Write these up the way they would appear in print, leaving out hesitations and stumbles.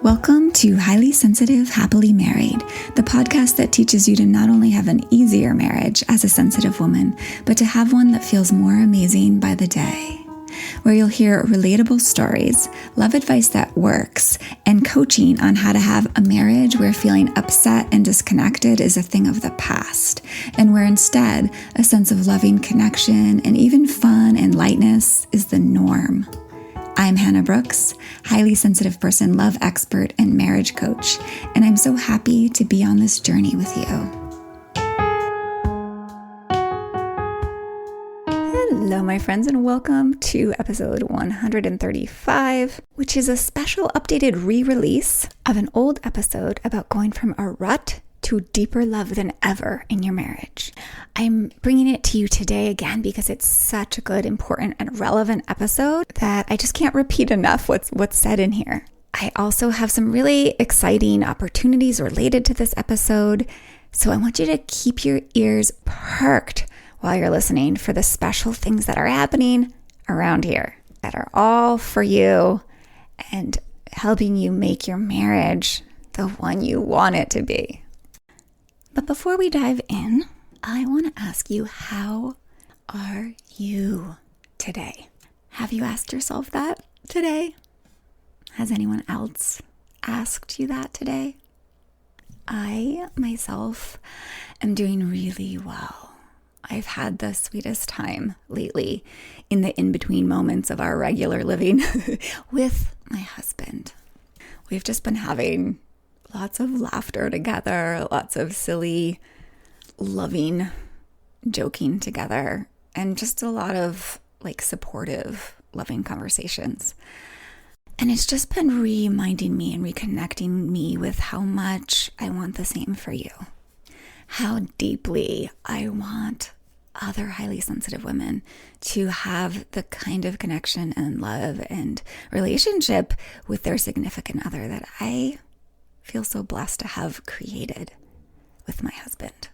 Welcome to Highly Sensitive, Happily Married, the podcast that teaches you to not only have an easier marriage as a sensitive woman, but to have one that feels more amazing by the day. Where you'll hear relatable stories, love advice that works, and coaching on how to have a marriage where feeling upset and disconnected is a thing of the past, and where instead a sense of loving connection and even fun and lightness is the norm. I'm Hannah Brooks, highly sensitive person, love expert, and marriage coach, and I'm so happy to be on this journey with you. Hello, my friends, and welcome to episode 135, which is a special updated re-release of an old episode about going from a rut to deeper love than ever in your marriage. I'm bringing it to you today again because it's such a good, important, and relevant episode that I just can't repeat enough what's said in here. I also have some really exciting opportunities related to this episode, so I want you to keep your ears perked while you're listening for the special things that are happening around here that are all for you and helping you make your marriage the one you want it to be. But before we dive in, I want to ask you, how are you today? Have you asked yourself that today? Has anyone else asked you that today? I, myself, am doing really well. I've had the sweetest time lately in the in-between moments of our regular living with my husband. We've just been having lots of laughter together, lots of silly, loving, joking together, and just a lot of supportive, loving conversations. And it's just been reminding me and reconnecting me with how much I want the same for you. How deeply I want other highly sensitive women to have the kind of connection and love and relationship with their significant other that I feel so blessed to have created with my husband.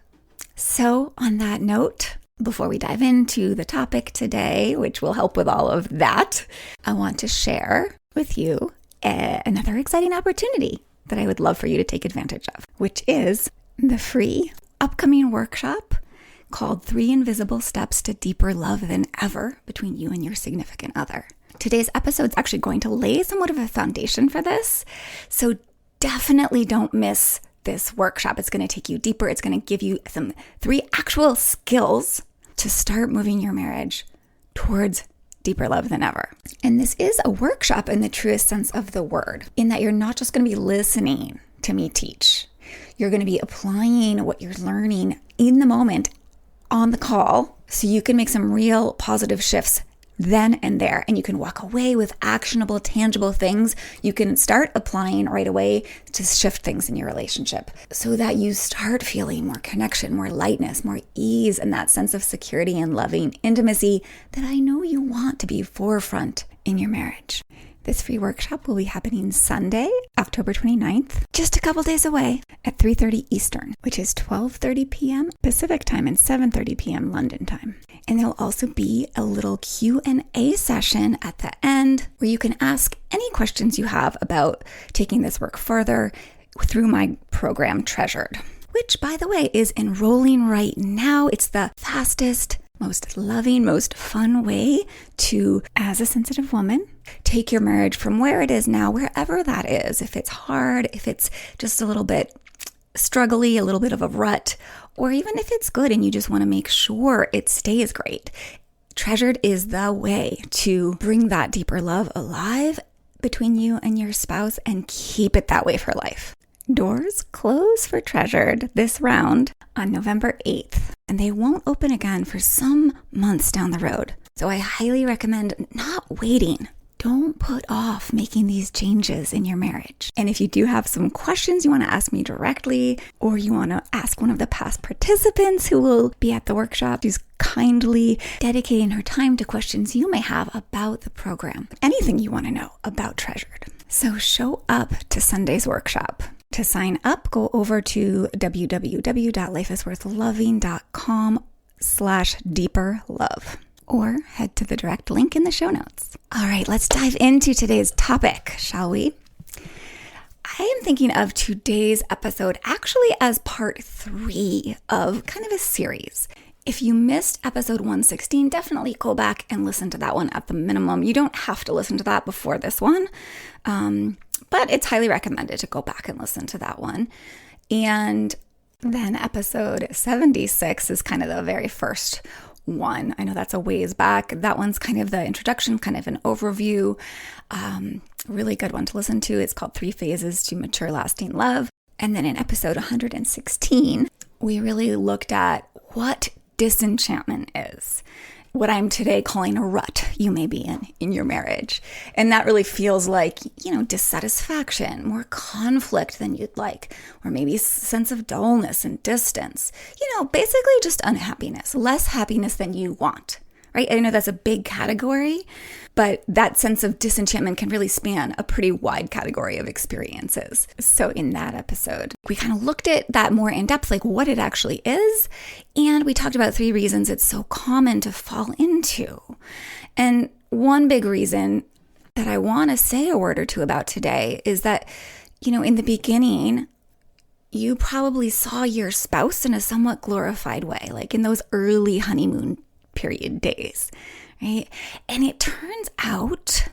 So on that note, before we dive into the topic today, which will help with all of that, I want to share with you another exciting opportunity that I would love for you to take advantage of, which is the free upcoming workshop called 3 Invisible Steps to Deeper Love Than Ever Between You and Your Significant Other. Today's episode is actually going to lay somewhat of a foundation for this, so definitely don't miss this workshop. It's going to take you deeper. It's going to give you 3 actual skills to start moving your marriage towards deeper love than ever. And this is a workshop in the truest sense of the word, in that you're not just going to be listening to me teach. You're going to be applying what you're learning in the moment on the call so you can make some real positive shifts then and there, and you can walk away with actionable, tangible things you can start applying right away to shift things in your relationship so that you start feeling more connection, more lightness, more ease, and that sense of security and loving intimacy that I know you want to be forefront in your marriage. This free workshop will be happening Sunday, October 29th, just a couple days away at 3:30 Eastern, which is 12:30 p.m. Pacific time and 7:30 p.m. London time. And there'll also be a little Q&A session at the end where you can ask any questions you have about taking this work further through my program Treasured, which, by the way, is enrolling right now. It's the fastest, most loving, most fun way to, as a sensitive woman, take your marriage from where it is now, wherever that is. If it's hard, if it's just a little bit struggly, a little bit of a rut, or even if it's good and you just want to make sure it stays great. Treasured is the way to bring that deeper love alive between you and your spouse and keep it that way for life. Doors close for Treasured this round on November 8th, and they won't open again for some months down the road. So I highly recommend not waiting. Don't put off making these changes in your marriage. And if you do have some questions you want to ask me directly, or you want to ask one of the past participants who will be at the workshop, who's kindly dedicating her time to questions you may have about the program, anything you want to know about Treasured. So show up to Sunday's workshop. To sign up, go over to www.lifeisworthloving.com/deeperlove. Or head to the direct link in the show notes. All right, let's dive into today's topic, shall we? am thinking of today's episode actually as part 3 of kind of a series. If you missed episode 116, definitely go back and listen to that one at the minimum. You don't have to listen to that before this one, but it's highly recommended to go back and listen to that one. And then episode 76 is kind of the very first one. I know that's a ways back. That one's kind of the introduction, kind of an overview. Really good one to listen to. It's called 3 Phases to Mature Lasting Love. And then in episode 116, we really looked at what disenchantment is, what I'm today calling a rut you may be in your marriage. And that really feels like, dissatisfaction, more conflict than you'd like, or maybe a sense of dullness and distance. Basically just unhappiness, less happiness than you want, right? I know that's a big category, but that sense of disenchantment can really span a pretty wide category of experiences. So in that episode, we kind of looked at that more in depth, like what it actually is. And we talked about 3 reasons it's so common to fall into. And one big reason that I want to say a word or two about today is that, in the beginning, you probably saw your spouse in a somewhat glorified way, like in those early honeymoon period days, right? And it turns out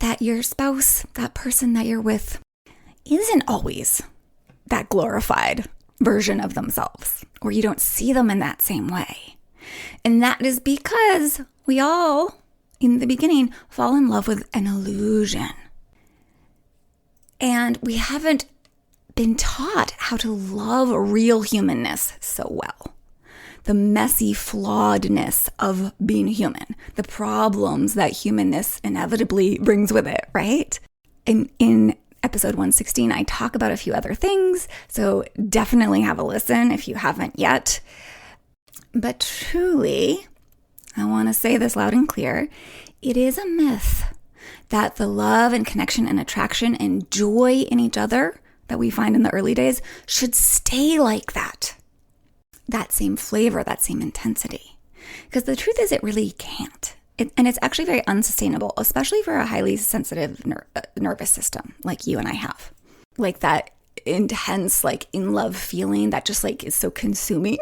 that your spouse, that person that you're with, isn't always that glorified version of themselves, or you don't see them in that same way. And that is because we all, in the beginning, fall in love with an illusion. And we haven't been taught how to love real humanness so well. The messy flawedness of being human, the problems that humanness inevitably brings with it, right? And in episode 116, I talk about a few other things, so definitely have a listen if you haven't yet. But truly, I want to say this loud and clear, it is a myth that the love and connection and attraction and joy in each other that we find in the early days should stay like that. That same flavor, that same intensity. Because the truth is it really can't. And it's actually very unsustainable, especially for a highly sensitive nervous system like you and I have. Like that intense, in love feeling that just is so consuming.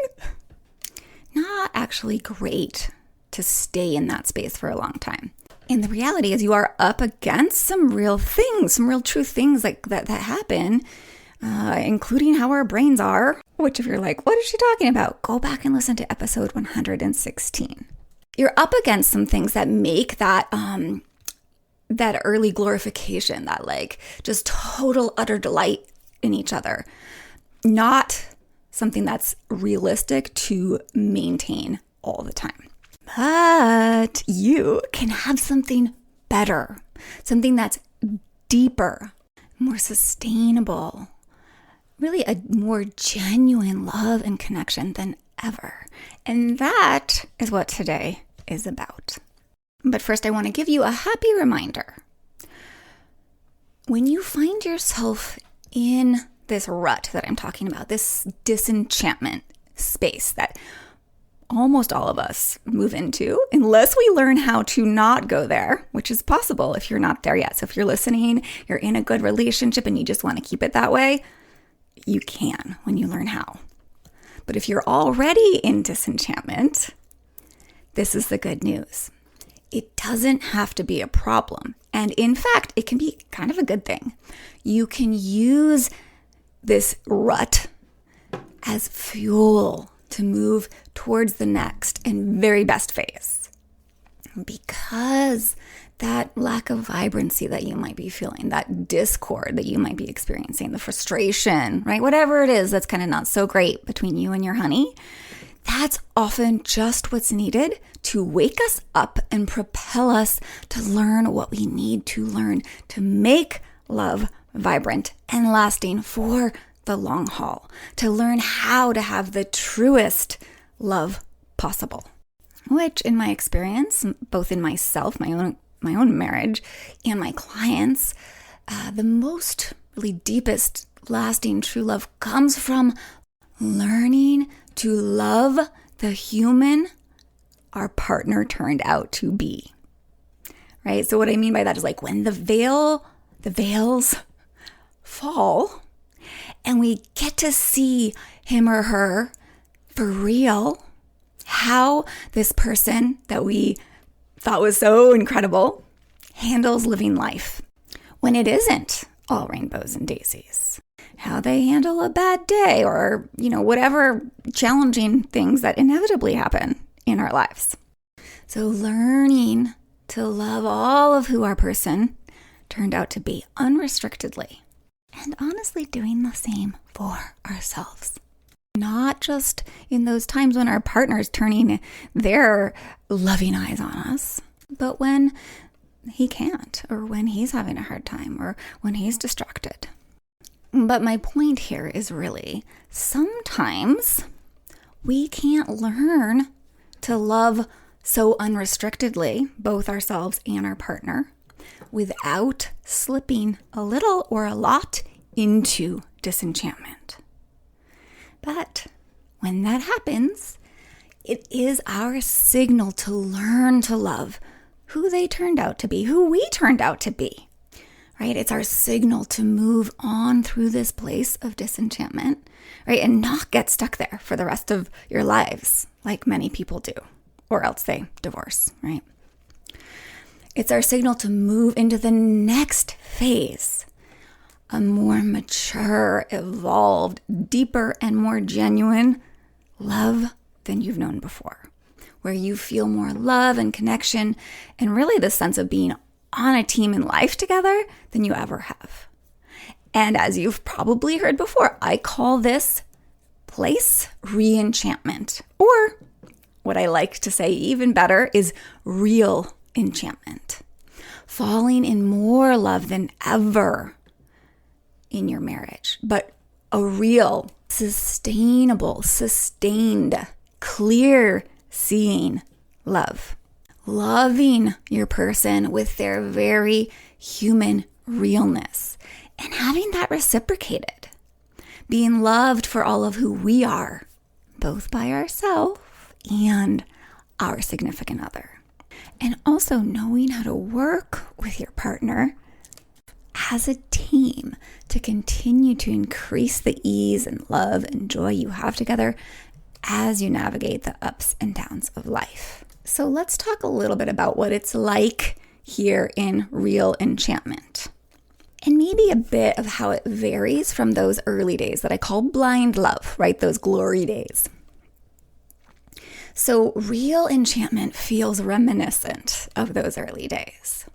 Not actually great to stay in that space for a long time. And the reality is you are up against some real things, some real true things that happen, including how our brains are. Which if you're like, what is she talking about? Go back and listen to episode 116. You're up against some things that make that early glorification, that just total utter delight in each other, not something that's realistic to maintain all the time. But you can have something better, something that's deeper, more sustainable, really a more genuine love and connection than ever. And that is what today is about. But first, I want to give you a happy reminder. When you find yourself in this rut that I'm talking about, this disenchantment space that almost all of us move into, unless we learn how to not go there, which is possible if you're not there yet. So if you're listening, you're in a good relationship and you just want to keep it that way, you can when you learn how. But if you're already in disenchantment, this is the good news. It doesn't have to be a problem. And in fact, it can be kind of a good thing. You can use this rut as fuel to move towards the next and very best phase. Because that lack of vibrancy that you might be feeling, that discord that you might be experiencing, the frustration, right? Whatever it is that's kind of not so great between you and your honey, that's often just what's needed to wake us up and propel us to learn what we need to learn to make love vibrant and lasting for the long haul, to learn how to have the truest love possible. Which, in my experience, both in myself, my own marriage, and my clients, the most really deepest, lasting, true love comes from learning to love the human our partner turned out to be. Right? So what I mean by that is when the veils fall and we get to see him or her for real, how this person that we thought was so incredible handles living life when it isn't all rainbows and daisies. How they handle a bad day or, whatever challenging things that inevitably happen in our lives. So learning to love all of who our person turned out to be unrestrictedly, and honestly doing the same for ourselves. Not just in those times when our partner's turning their loving eyes on us, but when he can't, or when he's having a hard time, or when he's distracted. But my point here is really, sometimes we can't learn to love so unrestrictedly, both ourselves and our partner, without slipping a little or a lot into disenchantment. But when that happens, it is our signal to learn to love who they turned out to be, who we turned out to be, right? It's our signal to move on through this place of disenchantment, right? And not get stuck there for the rest of your lives, like many people do, or else they divorce, right? It's our signal to move into the next phase, a more mature, evolved, deeper, and more genuine love than you've known before, where you feel more love and connection and really the sense of being on a team in life together than you ever have. And as you've probably heard before, I call this place re-enchantment, or what I like to say even better is real enchantment, falling in more love than ever in your marriage, but a real, sustainable, sustained, clear seeing love. Loving your person with their very human realness and having that reciprocated. Being loved for all of who we are, both by ourselves and our significant other. And also knowing how to work with your partner as a team to continue to increase the ease and love and joy you have together as you navigate the ups and downs of life. So let's talk a little bit about what it's like here in Real Enchantment. And maybe a bit of how it varies from those early days that I call blind love, right? Those glory days. So Real Enchantment feels reminiscent of those early days.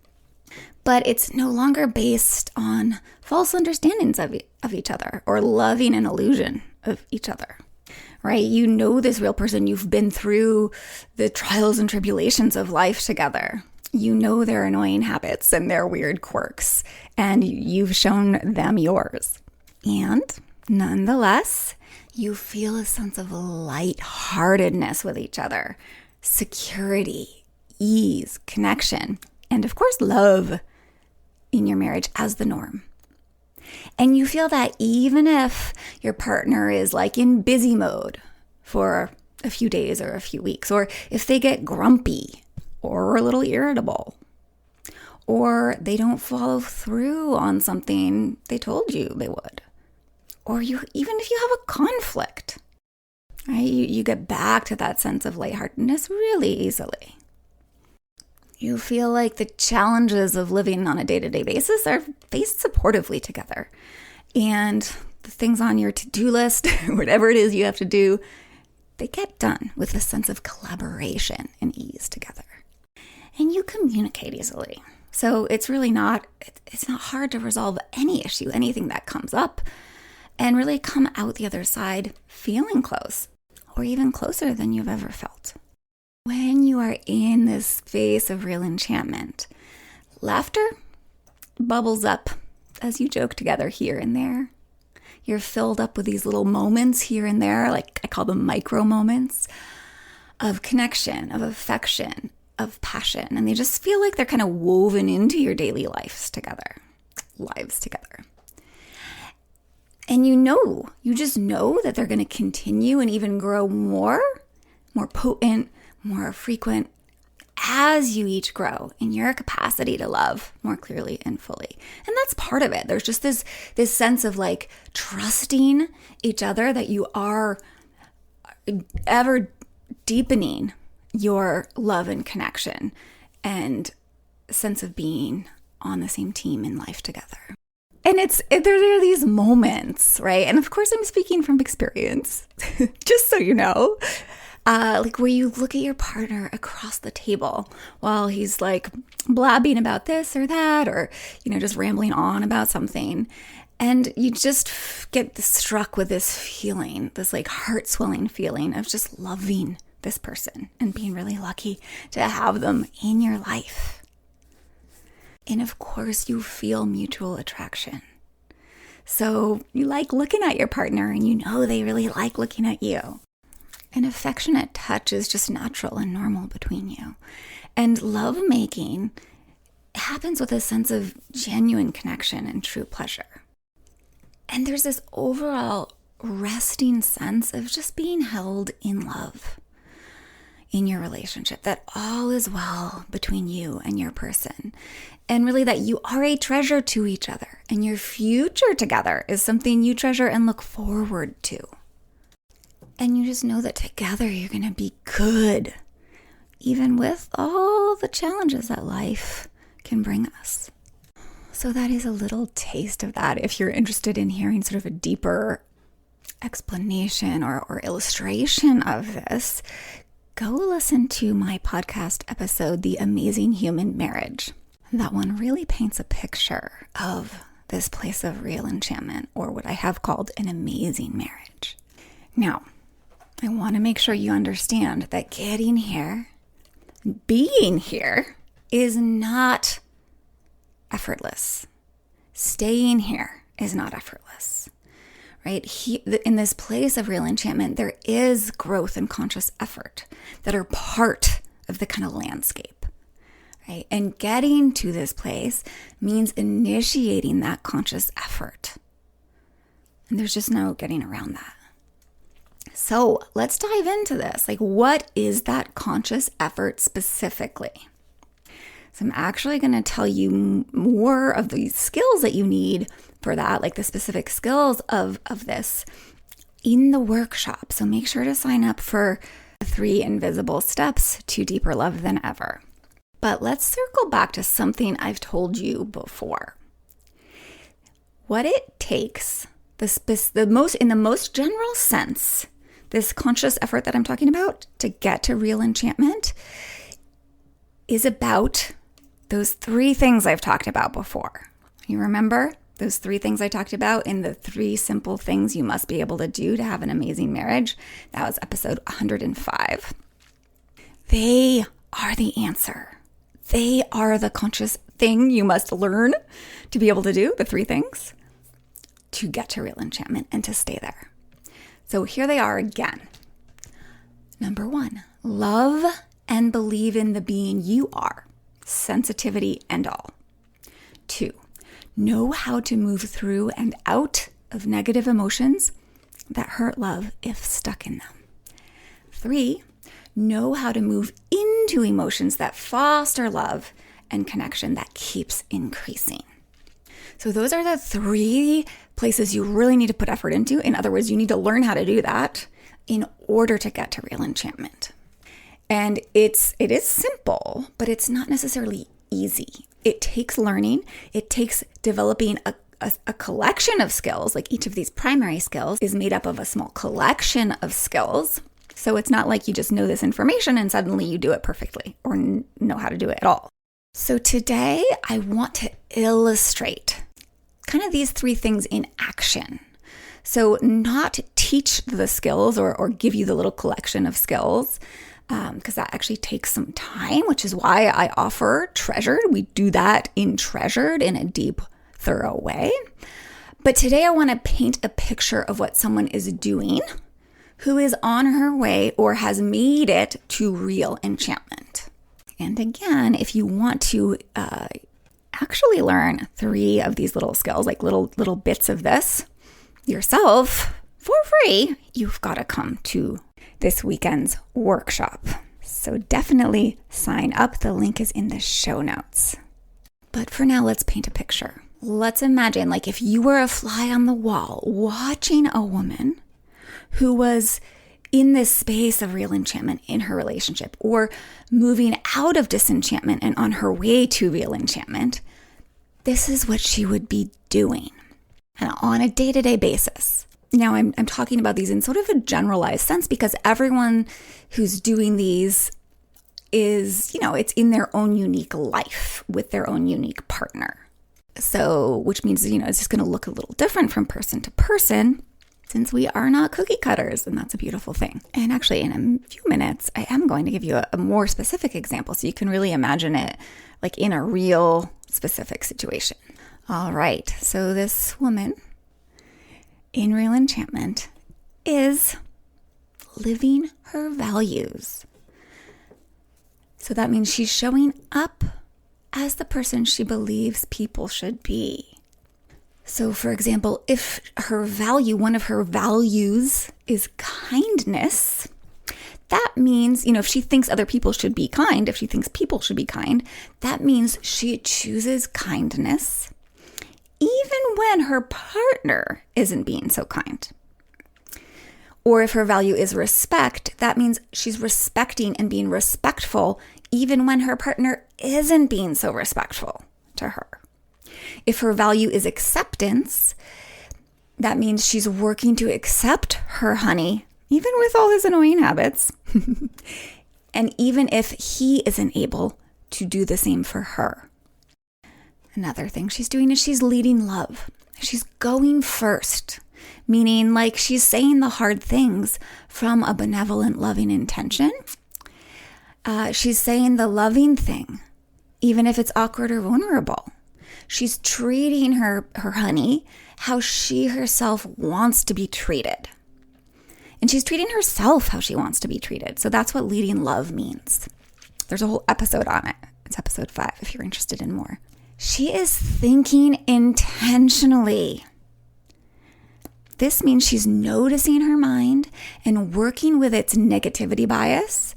But it's no longer based on false understandings of each other or loving an illusion of each other, right? You know this real person. You've been through the trials and tribulations of life together. You know their annoying habits and their weird quirks, and you've shown them yours. And nonetheless, you feel a sense of lightheartedness with each other, security, ease, connection, and of course, love in your marriage as the norm. And you feel that even if your partner is like in busy mode for a few days or a few weeks, or if they get grumpy or a little irritable, or they don't follow through on something they told you they would, or even if you have a conflict, right? You get back to that sense of lightheartedness really easily. You feel like the challenges of living on a day-to-day basis are faced supportively together. And the things on your to-do list, whatever it is you have to do, they get done with a sense of collaboration and ease together. And you communicate easily. So it's not hard to resolve any issue, anything that comes up, and really come out the other side feeling close, or even closer than you've ever felt. When you are in this space of real enchantment, laughter bubbles up as you joke together here and there. You're filled up with these little moments here and there, like I call them micro moments, of connection, of affection, of passion. And they just feel like they're kind of woven into your daily lives together. And you just know that they're going to continue and even grow more potent, more frequent as you each grow in your capacity to love more clearly and fully. And that's part of it. There's just this sense of like trusting each other, that you are ever deepening your love and connection and sense of being on the same team in life together. And there are these moments, right? And of course, I'm speaking from experience, just so you know, like where you look at your partner across the table while he's like blabbing about this or that, or, just rambling on about something. And you just get struck with this feeling, this like heart swelling feeling of just loving this person and being really lucky to have them in your life. And of course, you feel mutual attraction. So you like looking at your partner and you know they really like looking at you. An affectionate touch is just natural and normal between you. And lovemaking happens with a sense of genuine connection and true pleasure. And there's this overall resting sense of just being held in love in your relationship, that all is well between you and your person. And really that you are a treasure to each other, and your future together is something you treasure and look forward to. And you just know that together you're going to be good, even with all the challenges that life can bring us. So that is a little taste of that. If you're interested in hearing sort of a deeper explanation or illustration of this, go listen to my podcast episode, The Amazing Human Marriage. That one really paints a picture of this place of real enchantment, or what I have called an amazing marriage. Now, I want to make sure you understand that getting here, being here, is not effortless. Staying here is not effortless, right? In this place of real enchantment, there is growth and conscious effort that are part of the kind of landscape. Right? And getting to this place means initiating that conscious effort. And there's just no getting around that. So let's dive into this. Like, what is that conscious effort specifically? So I'm actually going to tell you more of these skills that you need for that, like the specific skills of this in the workshop. So make sure to sign up for 3 invisible steps to deeper love than ever. But let's circle back to something I've told you before. What it takes, in the most general sense, this conscious effort that I'm talking about to get to real enchantment is about those 3 things I've talked about before. You remember those 3 things I talked about in the 3 simple things you must be able to do to have an amazing marriage? That was episode 105. They are the answer. They are the conscious thing you must learn to be able to do, the 3 things, to get to real enchantment and to stay there. So here they are again. Number 1, love and believe in the being you are, sensitivity and all. 2, know how to move through and out of negative emotions that hurt love if stuck in them. 3, know how to move into emotions that foster love and connection that keeps increasing. So those are the 3 places you really need to put effort into. In other words, you need to learn how to do that in order to get to real enchantment. And it is simple, but it's not necessarily easy. It takes learning. It takes developing a collection of skills. Like each of these primary skills is made up of a small collection of skills. So it's not like you just know this information and suddenly you do it perfectly or know how to do it at all. So today I want to illustrate kind of these 3 things in action. So not teach the skills or give you the little collection of skills, because that actually takes some time, which is why I offer Treasured. We do that in Treasured in a deep, thorough way. But today I want to paint a picture of what someone is doing who is on her way or has made it to real enchantment. And again, if you want to actually learn 3 of these little skills, like little bits of this yourself for free, you've got to come to this weekend's workshop. So definitely sign up. The link is in the show notes. But for now, let's paint a picture. Let's imagine like if you were a fly on the wall watching a woman who was in this space of real enchantment in her relationship, or moving out of disenchantment and on her way to real enchantment. This is what she would be doing, and on a day-to-day basis. Now, I'm talking about these in sort of a generalized sense because everyone who's doing these is, it's in their own unique life with their own unique partner. So, which means, it's just going to look a little different from person to person, since we are not cookie cutters, and that's a beautiful thing. And actually, in a few minutes, I am going to give you a more specific example so you can really imagine it like in a real specific situation. All right, so this woman in real enchantment is living her values. So that means she's showing up as the person she believes people should be. So, for example, if one of her values is kindness, that means, if she thinks other people should be kind, if she thinks people should be kind, that means she chooses kindness even when her partner isn't being so kind. Or if her value is respect, that means she's respecting and being respectful even when her partner isn't being so respectful to her. If her value is acceptance, that means she's working to accept her honey, even with all his annoying habits, and even if he isn't able to do the same for her. Another thing she's doing is she's leading love. She's going first, meaning like she's saying the hard things from a benevolent, loving intention. She's saying the loving thing, even if it's awkward or vulnerable. She's treating her honey how she herself wants to be treated. And she's treating herself how she wants to be treated. So that's what leading love means. There's a whole episode on it. It's episode 5 if you're interested in more. She is thinking intentionally. This means she's noticing her mind and working with its negativity bias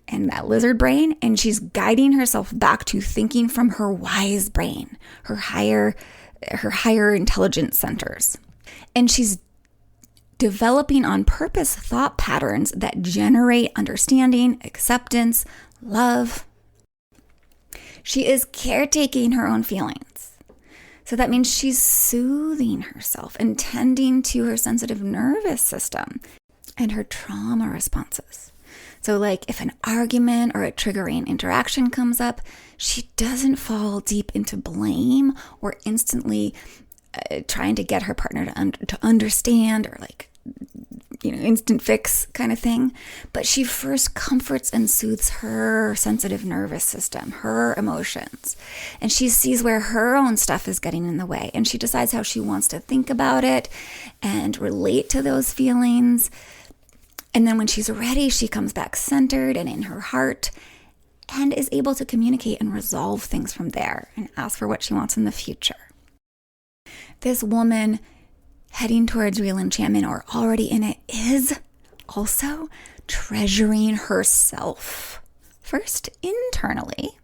and that lizard brain, and she's guiding herself back to thinking from her wise brain, her higher intelligence centers. And she's developing on purpose thought patterns that generate understanding, acceptance, love. She is caretaking her own feelings. So that means she's soothing herself and tending to her sensitive nervous system and her trauma responses. So like if an argument or a triggering interaction comes up, she doesn't fall deep into blame or instantly trying to get her partner to understand or instant fix kind of thing. But she first comforts and soothes her sensitive nervous system, her emotions. And she sees where her own stuff is getting in the way. And she decides how she wants to think about it and relate to those feelings. And then when she's ready, she comes back centered and in her heart and is able to communicate and resolve things from there and ask for what she wants in the future. This woman heading towards real enchantment or already in it is also treasuring herself. First, internally,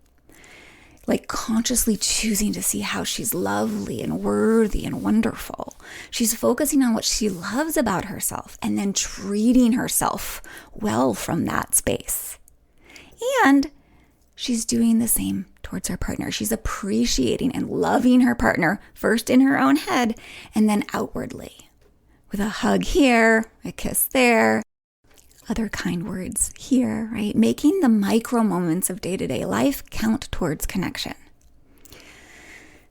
like consciously choosing to see how she's lovely and worthy and wonderful. She's focusing on what she loves about herself and then treating herself well from that space. And she's doing the same towards her partner. She's appreciating and loving her partner, first in her own head and then outwardly, with a hug here, a kiss there, other kind words here, right? Making the micro moments of day-to-day life count towards connection.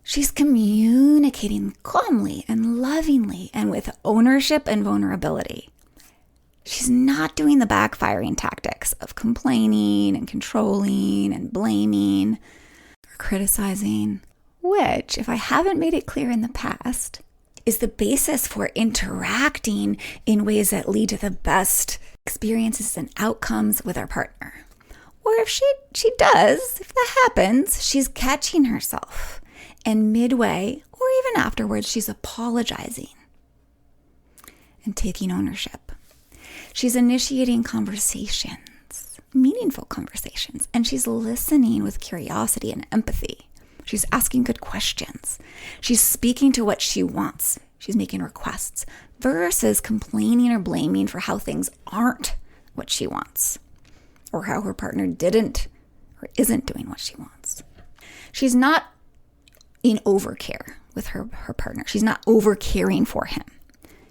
She's communicating calmly and lovingly and with ownership and vulnerability. She's not doing the backfiring tactics of complaining and controlling and blaming or criticizing, which, if I haven't made it clear in the past, is the basis for interacting in ways that lead to the best experiences and outcomes with our partner. Or if she does, if that happens, she's catching herself. And midway, or even afterwards, she's apologizing and taking ownership. She's initiating conversations. meaningful conversations. And she's listening with curiosity and empathy. She's asking good questions. She's speaking to what she wants. She's making requests versus complaining or blaming for how things aren't what she wants or how her partner didn't or isn't doing what she wants. She's not in overcare with her partner. She's not overcaring for him,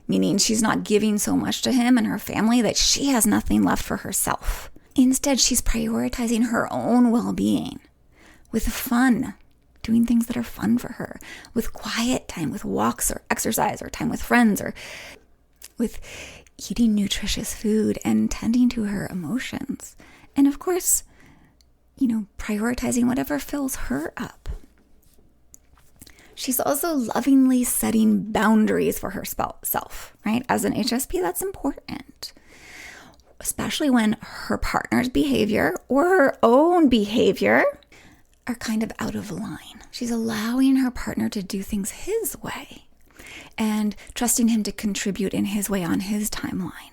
meaning she's not giving so much to him and her family that she has nothing left for herself. Instead, she's prioritizing her own well-being with fun, doing things that are fun for her, with quiet time, with walks or exercise or time with friends, or with eating nutritious food and tending to her emotions. And of course, prioritizing whatever fills her up. She's also lovingly setting boundaries for herself, right? As an HSP, that's important, especially when her partner's behavior or her own behavior are kind of out of line. She's allowing her partner to do things his way and trusting him to contribute in his way on his timeline.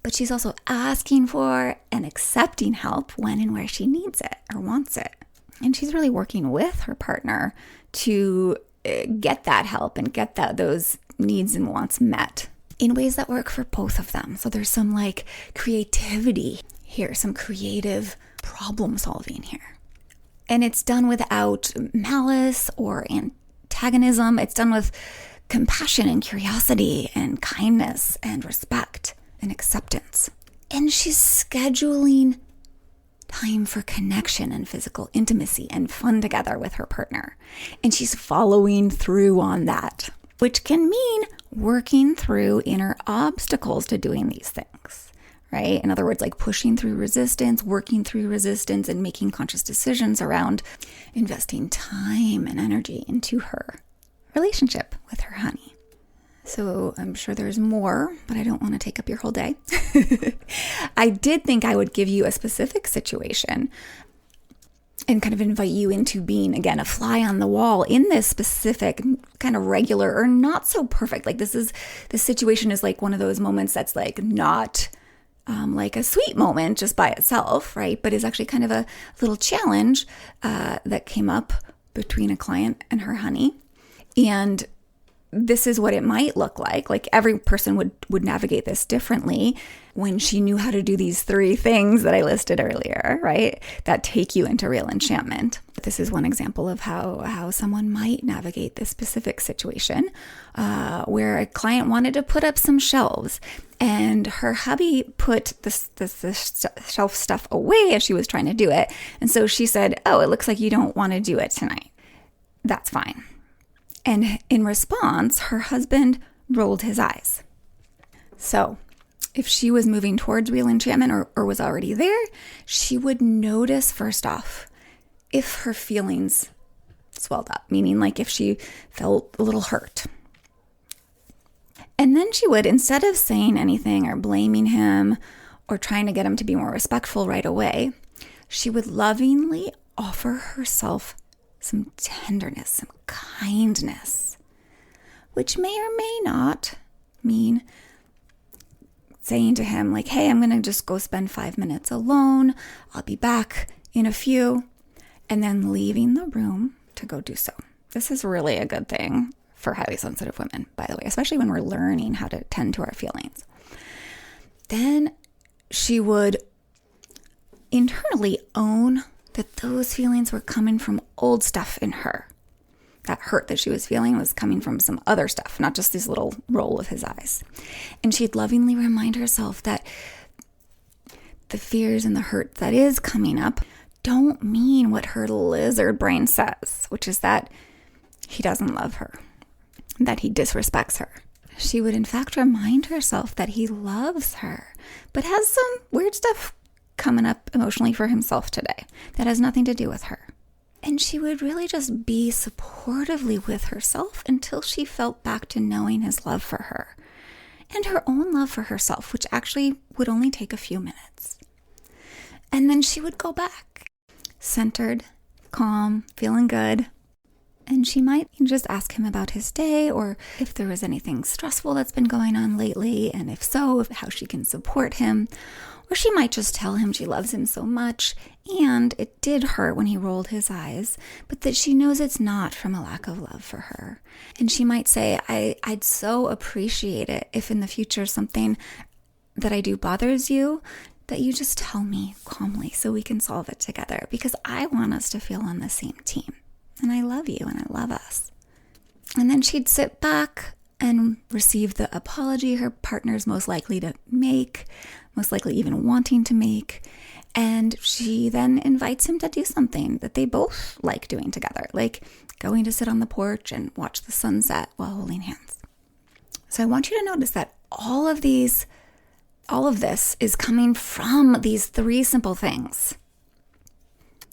But she's also asking for and accepting help when and where she needs it or wants it. And she's really working with her partner to get that help and get those needs and wants met in ways that work for both of them. So there's some creativity here, some creative problem solving here. And it's done without malice or antagonism. It's done with compassion and curiosity and kindness and respect and acceptance. And she's scheduling time for connection and physical intimacy and fun together with her partner. And she's following through on that, which can mean working through inner obstacles to doing these things, right? In other words, pushing through resistance, working through resistance, and making conscious decisions around investing time and energy into her relationship with her honey. So I'm sure there's more, but I don't want to take up your whole day. I did think I would give you a specific situation and kind of invite you into being, again, a fly on the wall in this specific kind of regular or not so perfect. This situation is one of those moments that's not a sweet moment just by itself, right? But is actually kind of a little challenge that came up between a client and her honey. And this is what it might look like. Every person would navigate this differently when she knew how to do these 3 things that I listed earlier, right? That take you into real enchantment. This is one example of how someone might navigate this specific situation where a client wanted to put up some shelves and her hubby put this shelf stuff away as she was trying to do it. And so she said, "Oh, it looks like you don't want to do it tonight." That's fine. And in response, her husband rolled his eyes. So if she was moving towards real enchantment or was already there, she would notice first off if her feelings swelled up, meaning if she felt a little hurt. And then she would, instead of saying anything or blaming him or trying to get him to be more respectful right away, she would lovingly offer herself some tenderness, some kindness, which may or may not mean saying to him "Hey, I'm going to just go spend 5 minutes alone. I'll be back in a few," and then leaving the room to go do so. This is really a good thing for highly sensitive women, by the way, especially when we're learning how to tend to our feelings. Then she would internally own that those feelings were coming from old stuff in her. That hurt that she was feeling was coming from some other stuff, not just this little roll of his eyes. And she'd lovingly remind herself that the fears and the hurt that is coming up don't mean what her lizard brain says, which is that he doesn't love her, that he disrespects her. She would in fact remind herself that he loves her, but has some weird stuff coming up emotionally for himself today that has nothing to do with her. And she would really just be supportively with herself until she felt back to knowing his love for her and her own love for herself, which actually would only take a few minutes. And then she would go back, centered, calm, feeling good. And she might just ask him about his day or if there was anything stressful that's been going on lately, and if so, how she can support him. Or she might just tell him she loves him so much, and it did hurt when he rolled his eyes, but that she knows it's not from a lack of love for her. And she might say, I'd so appreciate it if in the future something that I do bothers you, that you just tell me calmly so we can solve it together, because I want us to feel on the same team. And I love you and I love us. And then she'd sit back and receive the apology her partner's most likely to make, most likely even wanting to make. And she then invites him to do something that they both like doing together, like going to sit on the porch and watch the sunset while holding hands. So I want you to notice that all of this is coming from these three simple things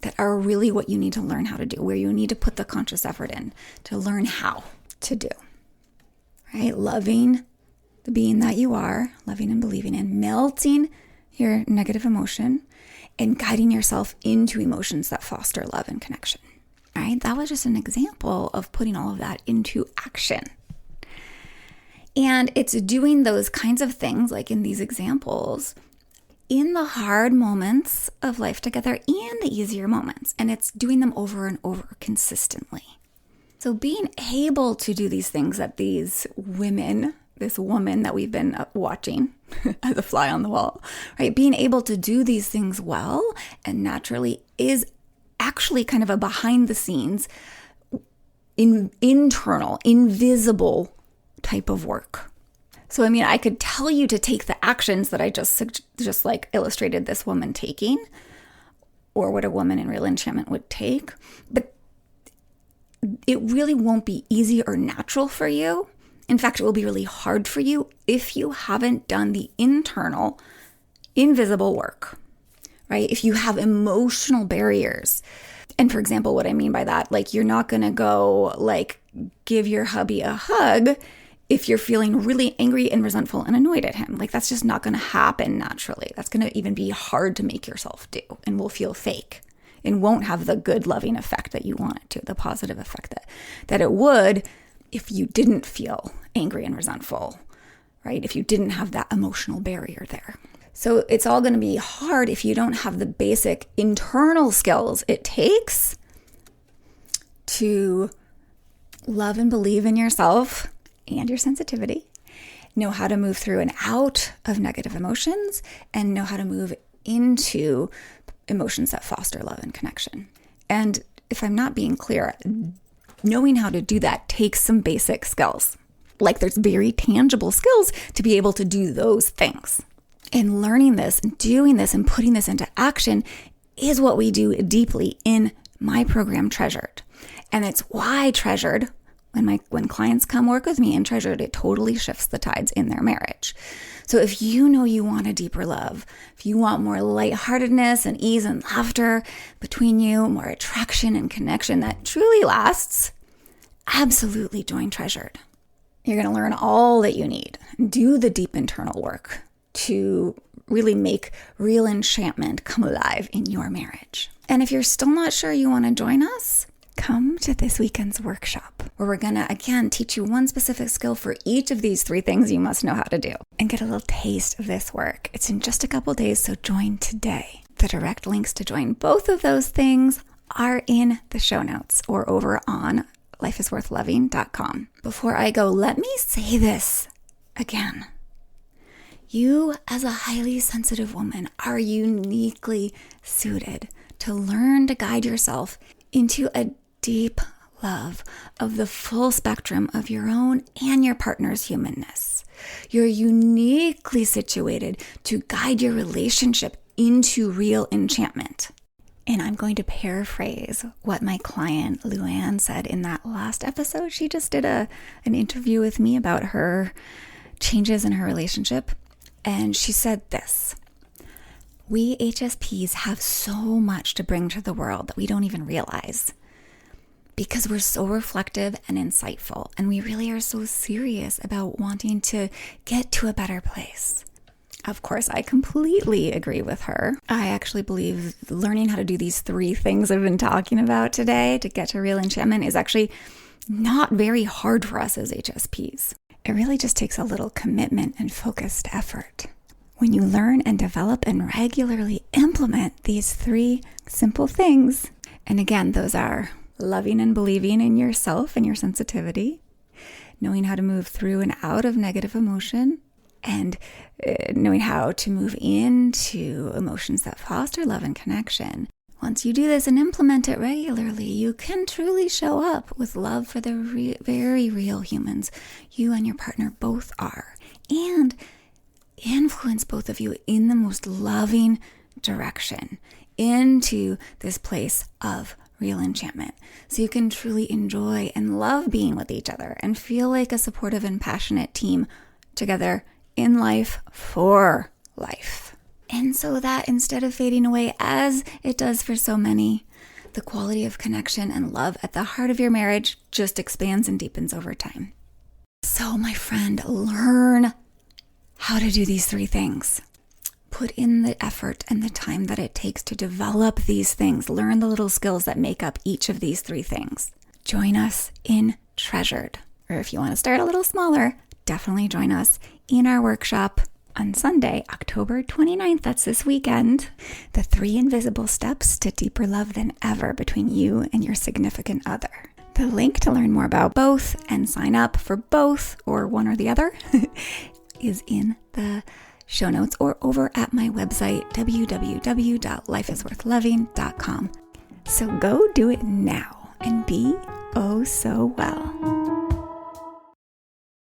that are really what you need to learn how to do, where you need to put the conscious effort in to learn how to do. Right? Loving the being that you are, loving and believing in, melting your negative emotion, and guiding yourself into emotions that foster love and connection. Right? That was just an example of putting all of that into action. And it's doing those kinds of things, like in these examples, in the hard moments of life together and the easier moments. And it's doing them over and over consistently. So being able to do these things that these women, this woman that we've been watching as a fly on the wall, right? Being able to do these things well and naturally is actually kind of a behind the scenes, internal, invisible type of work. So, I mean, I could tell you to take the actions that I just like illustrated this woman taking, or what a woman in Re-Enchantment would take, but it really won't be easy or natural for you. In fact, it will be really hard for you if you haven't done the internal, invisible work, right? If you have emotional barriers. And for example, what I mean by that, like you're not going to go like give your hubby a hug if you're feeling really angry and resentful and annoyed at him. Like that's just not going to happen naturally. That's going to even be hard to make yourself do and will feel fake and won't have the good loving effect that you want it to, the positive effect that it would if you didn't feel angry and resentful, right? If you didn't have that emotional barrier there. So it's all going to be hard if you don't have the basic internal skills it takes to love and believe in yourself and your sensitivity, know how to move through and out of negative emotions, and know how to move into emotions that foster love and connection. And if I'm not being clear, knowing how to do that takes some basic skills. Like there's very tangible skills to be able to do those things. And learning this and doing this and putting this into action is what we do deeply in my program, Treasured. And it's why Treasured, when clients come work with me in Treasured, it totally shifts the tides in their marriage. So if you know you want a deeper love, if you want more lightheartedness and ease and laughter between you, more attraction and connection that truly lasts, absolutely join Treasured. You're going to learn all that you need. Do the deep internal work to really make Re-Enchantment come alive in your marriage. And if you're still not sure you want to join us, come to this weekend's workshop where we're going to, again, teach you one specific skill for each of these three things you must know how to do and get a little taste of this work. It's in just a couple days, so join today. The direct links to join both of those things are in the show notes or over on lifeisworthloving.com. Before I go, let me say this again. You, as a highly sensitive woman, are uniquely suited to learn to guide yourself into a deep love of the full spectrum of your own and your partner's humanness. You're uniquely situated to guide your relationship into real enchantment. And I'm going to paraphrase what my client Luann said in that last episode. She just did an interview with me about her changes in her relationship. And she said this: we HSPs have so much to bring to the world that we don't even realize because we're so reflective and insightful. And we really are so serious about wanting to get to a better place. Of course, I completely agree with her. I actually believe learning how to do these three things I've been talking about today to get to real enchantment is actually not very hard for us as HSPs. It really just takes a little commitment and focused effort. When you learn and develop and regularly implement these 3 simple things, and again, those are loving and believing in yourself and your sensitivity, knowing how to move through and out of negative emotion, and knowing how to move into emotions that foster love and connection. Once you do this and implement it regularly, you can truly show up with love for the very real humans you and your partner both are, and influence both of you in the most loving direction into this place of real enchantment. So you can truly enjoy and love being with each other and feel like a supportive and passionate team together in life for life. And so that instead of fading away as it does for so many, the quality of connection and love at the heart of your marriage just expands and deepens over time. So my friend, learn how to do these 3 things. Put in the effort and the time that it takes to develop these things. Learn the little skills that make up each of these 3 things. Join us in Treasured. Or if you want to start a little smaller, definitely join us in our workshop on Sunday, October 29th. That's this weekend. The 3 invisible steps to deeper love than ever between you and your significant other. The link to learn more about both and sign up for both or one or the other is in the show notes or over at my website, www.lifeisworthloving.com. So go do it now and be oh so well.